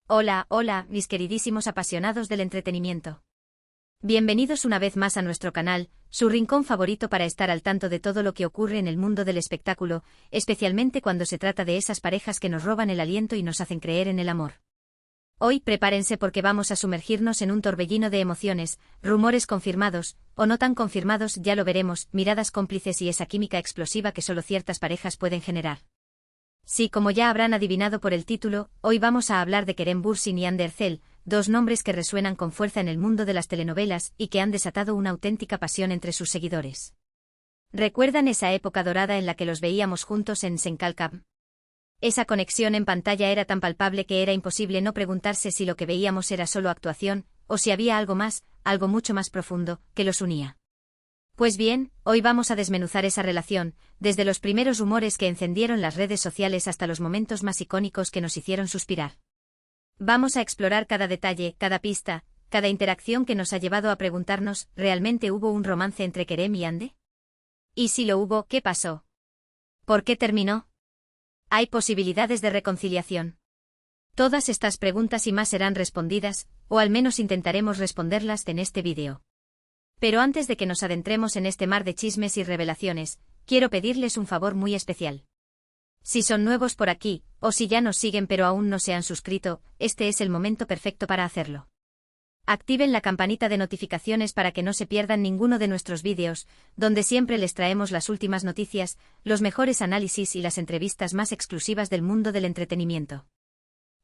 Hola, hola, mis queridísimos apasionados del entretenimiento. Bienvenidos una vez más a nuestro canal, su rincón favorito para estar al tanto de todo lo que ocurre en el mundo del espectáculo, especialmente cuando se trata de esas parejas que nos roban el aliento y nos hacen creer en el amor. Hoy prepárense porque vamos a sumergirnos en un torbellino de emociones, rumores confirmados, o no tan confirmados, ya lo veremos, miradas cómplices y esa química explosiva que solo ciertas parejas pueden generar. Sí, como ya habrán adivinado por el título, hoy vamos a hablar de Kerem Bürsin y Hande Erçel, dos nombres que resuenan con fuerza en el mundo de las telenovelas y que han desatado una auténtica pasión entre sus seguidores. ¿Recuerdan esa época dorada en la que los veíamos juntos en Sen Kalkam? Esa conexión en pantalla era tan palpable que era imposible no preguntarse si lo que veíamos era solo actuación, o si había algo más, algo mucho más profundo, que los unía. Pues bien, hoy vamos a desmenuzar esa relación, desde los primeros rumores que encendieron las redes sociales hasta los momentos más icónicos que nos hicieron suspirar. Vamos a explorar cada detalle, cada pista, cada interacción que nos ha llevado a preguntarnos, ¿realmente hubo un romance entre Kerem y Hande? Y si lo hubo, ¿qué pasó? ¿Por qué terminó? ¿Hay posibilidades de reconciliación? Todas estas preguntas y más serán respondidas, o al menos intentaremos responderlas en este vídeo. Pero antes de que nos adentremos en este mar de chismes y revelaciones, quiero pedirles un favor muy especial. Si son nuevos por aquí, o si ya nos siguen pero aún no se han suscrito, este es el momento perfecto para hacerlo. Activen la campanita de notificaciones para que no se pierdan ninguno de nuestros vídeos, donde siempre les traemos las últimas noticias, los mejores análisis y las entrevistas más exclusivas del mundo del entretenimiento.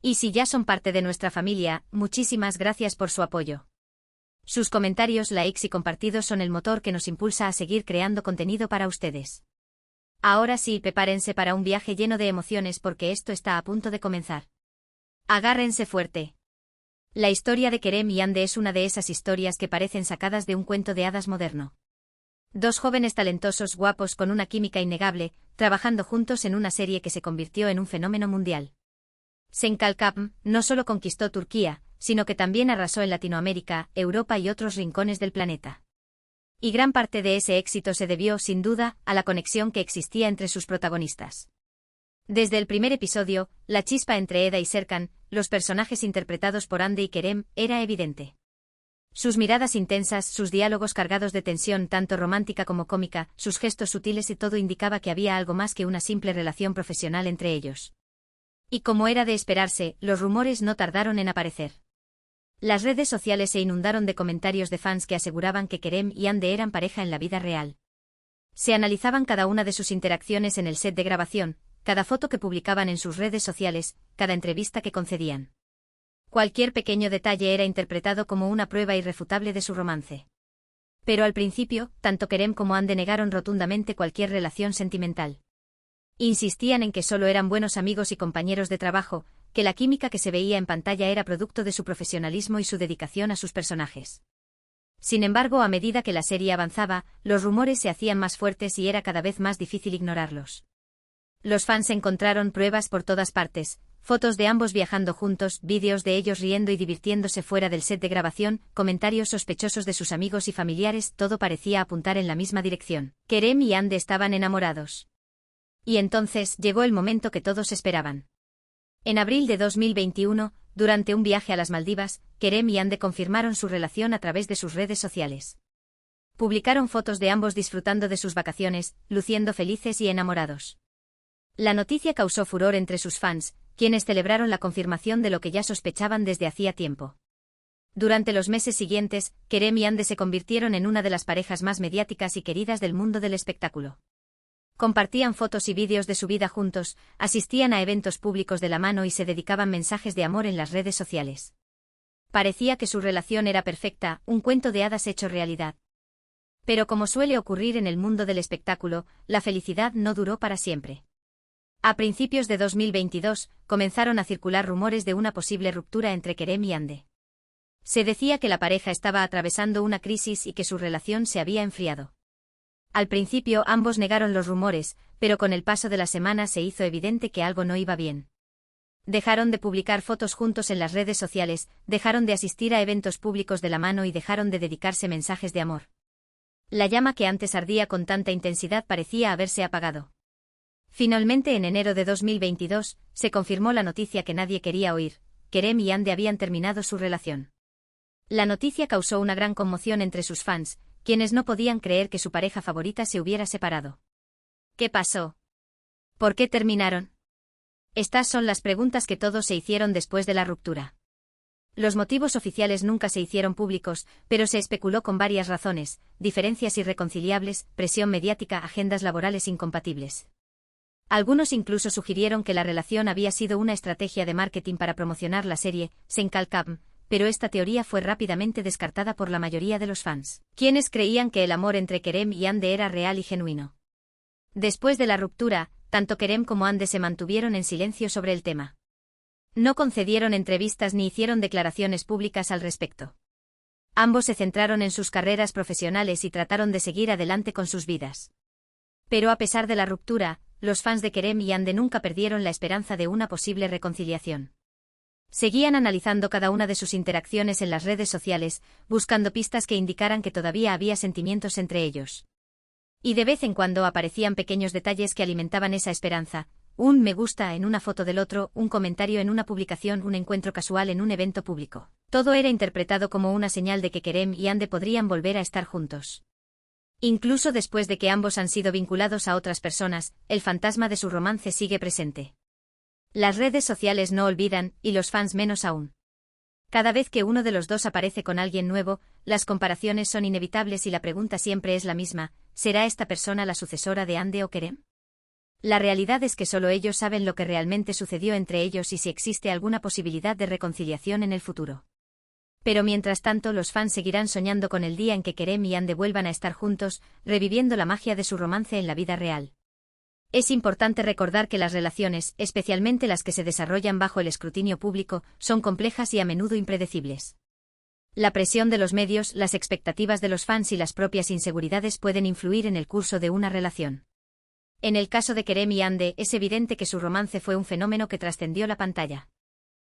Y si ya son parte de nuestra familia, muchísimas gracias por su apoyo. Sus comentarios, likes y compartidos son el motor que nos impulsa a seguir creando contenido para ustedes. Ahora sí, prepárense para un viaje lleno de emociones porque esto está a punto de comenzar. Agárrense fuerte. La historia de Kerem y Hande es una de esas historias que parecen sacadas de un cuento de hadas moderno. Dos jóvenes talentosos, guapos, con una química innegable, trabajando juntos en una serie que se convirtió en un fenómeno mundial. Sen Kalkam no solo conquistó Turquía, sino que también arrasó en Latinoamérica, Europa y otros rincones del planeta. Y gran parte de ese éxito se debió, sin duda, a la conexión que existía entre sus protagonistas. Desde el primer episodio, la chispa entre Eda y Serkan, los personajes interpretados por Hande y Kerem, era evidente. Sus miradas intensas, sus diálogos cargados de tensión tanto romántica como cómica, sus gestos sutiles y todo indicaba que había algo más que una simple relación profesional entre ellos. Y como era de esperarse, los rumores no tardaron en aparecer. Las redes sociales se inundaron de comentarios de fans que aseguraban que Kerem y Hande eran pareja en la vida real. Se analizaban cada una de sus interacciones en el set de grabación, cada foto que publicaban en sus redes sociales, cada entrevista que concedían. Cualquier pequeño detalle era interpretado como una prueba irrefutable de su romance. Pero al principio, tanto Kerem como Hande negaron rotundamente cualquier relación sentimental. Insistían en que solo eran buenos amigos y compañeros de trabajo, que la química que se veía en pantalla era producto de su profesionalismo y su dedicación a sus personajes. Sin embargo, a medida que la serie avanzaba, los rumores se hacían más fuertes y era cada vez más difícil ignorarlos. Los fans encontraron pruebas por todas partes, fotos de ambos viajando juntos, vídeos de ellos riendo y divirtiéndose fuera del set de grabación, comentarios sospechosos de sus amigos y familiares, todo parecía apuntar en la misma dirección. Kerem y Hande estaban enamorados. Y entonces llegó el momento que todos esperaban. En abril de 2021, durante un viaje a las Maldivas, Kerem y Hande confirmaron su relación a través de sus redes sociales. Publicaron fotos de ambos disfrutando de sus vacaciones, luciendo felices y enamorados. La noticia causó furor entre sus fans, quienes celebraron la confirmación de lo que ya sospechaban desde hacía tiempo. Durante los meses siguientes, Kerem y Hande se convirtieron en una de las parejas más mediáticas y queridas del mundo del espectáculo. Compartían fotos y vídeos de su vida juntos, asistían a eventos públicos de la mano y se dedicaban mensajes de amor en las redes sociales. Parecía que su relación era perfecta, un cuento de hadas hecho realidad. Pero como suele ocurrir en el mundo del espectáculo, la felicidad no duró para siempre. A principios de 2022, comenzaron a circular rumores de una posible ruptura entre Kerem y Hande. Se decía que la pareja estaba atravesando una crisis y que su relación se había enfriado. Al principio ambos negaron los rumores, pero con el paso de las semanas se hizo evidente que algo no iba bien. Dejaron de publicar fotos juntos en las redes sociales, dejaron de asistir a eventos públicos de la mano y dejaron de dedicarse mensajes de amor. La llama que antes ardía con tanta intensidad parecía haberse apagado. Finalmente, en enero de 2022, se confirmó la noticia que nadie quería oír. Kerem y Ande habían terminado su relación. La noticia causó una gran conmoción entre sus fans, quienes no podían creer que su pareja favorita se hubiera separado. ¿Qué pasó? ¿Por qué terminaron? Estas son las preguntas que todos se hicieron después de la ruptura. Los motivos oficiales nunca se hicieron públicos, pero se especuló con varias razones: diferencias irreconciliables, presión mediática, agendas laborales incompatibles. Algunos incluso sugirieron que la relación había sido una estrategia de marketing para promocionar la serie Senkalkam, pero esta teoría fue rápidamente descartada por la mayoría de los fans, quienes creían que el amor entre Kerem y Ande era real y genuino. Después de la ruptura, tanto Kerem como Ande se mantuvieron en silencio sobre el tema. No concedieron entrevistas ni hicieron declaraciones públicas al respecto. Ambos se centraron en sus carreras profesionales y trataron de seguir adelante con sus vidas. Pero a pesar de la ruptura, los fans de Kerem y Ande nunca perdieron la esperanza de una posible reconciliación. Seguían analizando cada una de sus interacciones en las redes sociales, buscando pistas que indicaran que todavía había sentimientos entre ellos. Y de vez en cuando aparecían pequeños detalles que alimentaban esa esperanza: un me gusta en una foto del otro, un comentario en una publicación, un encuentro casual en un evento público. Todo era interpretado como una señal de que Kerem y Ande podrían volver a estar juntos. Incluso después de que ambos han sido vinculados a otras personas, el fantasma de su romance sigue presente. Las redes sociales no olvidan, y los fans menos aún. Cada vez que uno de los dos aparece con alguien nuevo, las comparaciones son inevitables y la pregunta siempre es la misma: ¿será esta persona la sucesora de Ande o Kerem? La realidad es que solo ellos saben lo que realmente sucedió entre ellos y si existe alguna posibilidad de reconciliación en el futuro. Pero mientras tanto, los fans seguirán soñando con el día en que Kerem y Ande vuelvan a estar juntos, reviviendo la magia de su romance en la vida real. Es importante recordar que las relaciones, especialmente las que se desarrollan bajo el escrutinio público, son complejas y a menudo impredecibles. La presión de los medios, las expectativas de los fans y las propias inseguridades pueden influir en el curso de una relación. En el caso de Kerem y Ande, es evidente que su romance fue un fenómeno que trascendió la pantalla.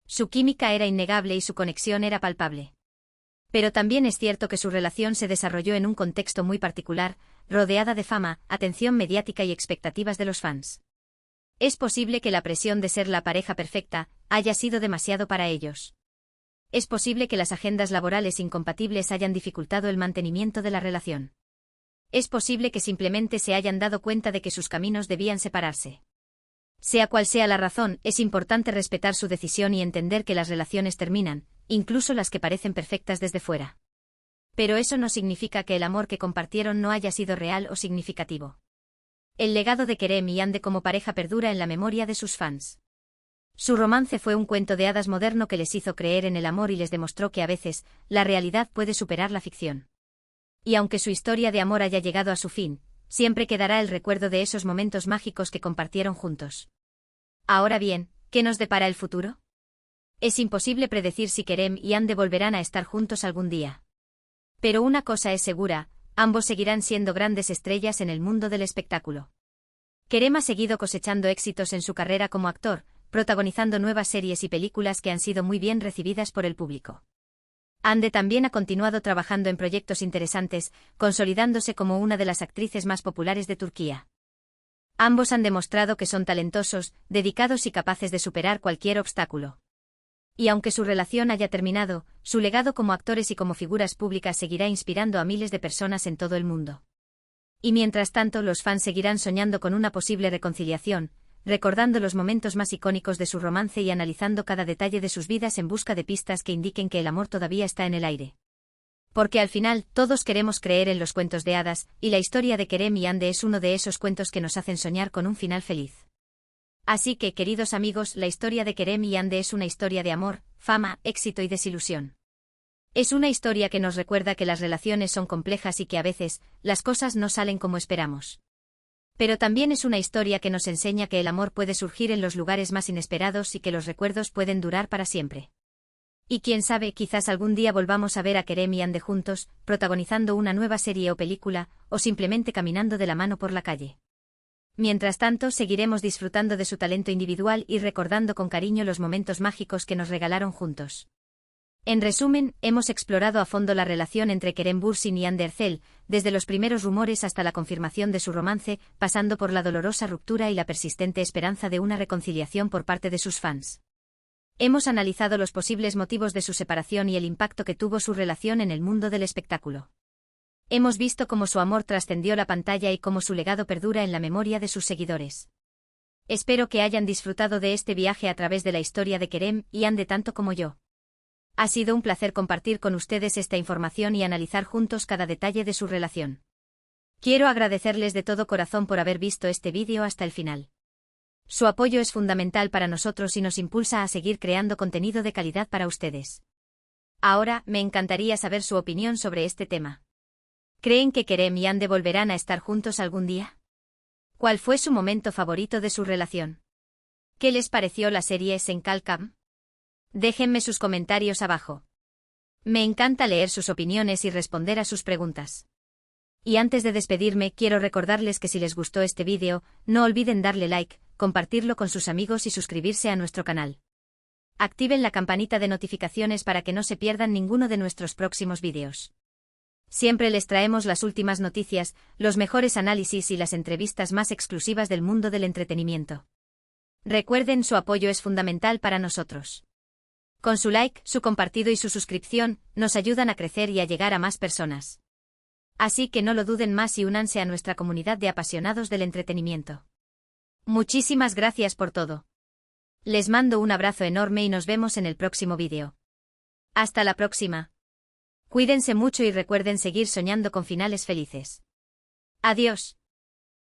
Su química era innegable y su conexión era palpable. Pero también es cierto que su relación se desarrolló en un contexto muy particular, rodeada de fama, atención mediática y expectativas de los fans. Es posible que la presión de ser la pareja perfecta haya sido demasiado para ellos. Es posible que las agendas laborales incompatibles hayan dificultado el mantenimiento de la relación. Es posible que simplemente se hayan dado cuenta de que sus caminos debían separarse. Sea cual sea la razón, es importante respetar su decisión y entender que las relaciones terminan, incluso las que parecen perfectas desde fuera. Pero eso no significa que el amor que compartieron no haya sido real o significativo. El legado de Kerem y Ande como pareja perdura en la memoria de sus fans. Su romance fue un cuento de hadas moderno que les hizo creer en el amor y les demostró que a veces, la realidad puede superar la ficción. Y aunque su historia de amor haya llegado a su fin, siempre quedará el recuerdo de esos momentos mágicos que compartieron juntos. Ahora bien, ¿qué nos depara el futuro? Es imposible predecir si Kerem y Ande volverán a estar juntos algún día. Pero una cosa es segura: ambos seguirán siendo grandes estrellas en el mundo del espectáculo. Kerem ha seguido cosechando éxitos en su carrera como actor, protagonizando nuevas series y películas que han sido muy bien recibidas por el público. Ande también ha continuado trabajando en proyectos interesantes, consolidándose como una de las actrices más populares de Turquía. Ambos han demostrado que son talentosos, dedicados y capaces de superar cualquier obstáculo. Y aunque su relación haya terminado, su legado como actores y como figuras públicas seguirá inspirando a miles de personas en todo el mundo. Y mientras tanto, los fans seguirán soñando con una posible reconciliación, recordando los momentos más icónicos de su romance y analizando cada detalle de sus vidas en busca de pistas que indiquen que el amor todavía está en el aire. Porque al final, todos queremos creer en los cuentos de hadas, y la historia de Kerem y Ande es uno de esos cuentos que nos hacen soñar con un final feliz. Así que, queridos amigos, la historia de Kerem y Ande es una historia de amor, fama, éxito y desilusión. Es una historia que nos recuerda que las relaciones son complejas y que a veces, las cosas no salen como esperamos. Pero también es una historia que nos enseña que el amor puede surgir en los lugares más inesperados y que los recuerdos pueden durar para siempre. Y quién sabe, quizás algún día volvamos a ver a Kerem y Ande juntos, protagonizando una nueva serie o película, o simplemente caminando de la mano por la calle. Mientras tanto, seguiremos disfrutando de su talento individual y recordando con cariño los momentos mágicos que nos regalaron juntos. En resumen, hemos explorado a fondo la relación entre Kerem Bürsin y Hande Erçel, desde los primeros rumores hasta la confirmación de su romance, pasando por la dolorosa ruptura y la persistente esperanza de una reconciliación por parte de sus fans. Hemos analizado los posibles motivos de su separación y el impacto que tuvo su relación en el mundo del espectáculo. Hemos visto cómo su amor trascendió la pantalla y cómo su legado perdura en la memoria de sus seguidores. Espero que hayan disfrutado de este viaje a través de la historia de Kerem y Ande tanto como yo. Ha sido un placer compartir con ustedes esta información y analizar juntos cada detalle de su relación. Quiero agradecerles de todo corazón por haber visto este vídeo hasta el final. Su apoyo es fundamental para nosotros y nos impulsa a seguir creando contenido de calidad para ustedes. Ahora, me encantaría saber su opinión sobre este tema. ¿Creen que Kerem y Ande volverán a estar juntos algún día? ¿Cuál fue su momento favorito de su relación? ¿Qué les pareció la serie Senkalkam? Déjenme sus comentarios abajo. Me encanta leer sus opiniones y responder a sus preguntas. Y antes de despedirme, quiero recordarles que si les gustó este vídeo, no olviden darle like, compartirlo con sus amigos y suscribirse a nuestro canal. Activen la campanita de notificaciones para que no se pierdan ninguno de nuestros próximos vídeos. Siempre les traemos las últimas noticias, los mejores análisis y las entrevistas más exclusivas del mundo del entretenimiento. Recuerden, su apoyo es fundamental para nosotros. Con su like, su compartido y su suscripción, nos ayudan a crecer y a llegar a más personas. Así que no lo duden más y únanse a nuestra comunidad de apasionados del entretenimiento. Muchísimas gracias por todo. Les mando un abrazo enorme y nos vemos en el próximo vídeo. Hasta la próxima. Cuídense mucho y recuerden seguir soñando con finales felices. Adiós.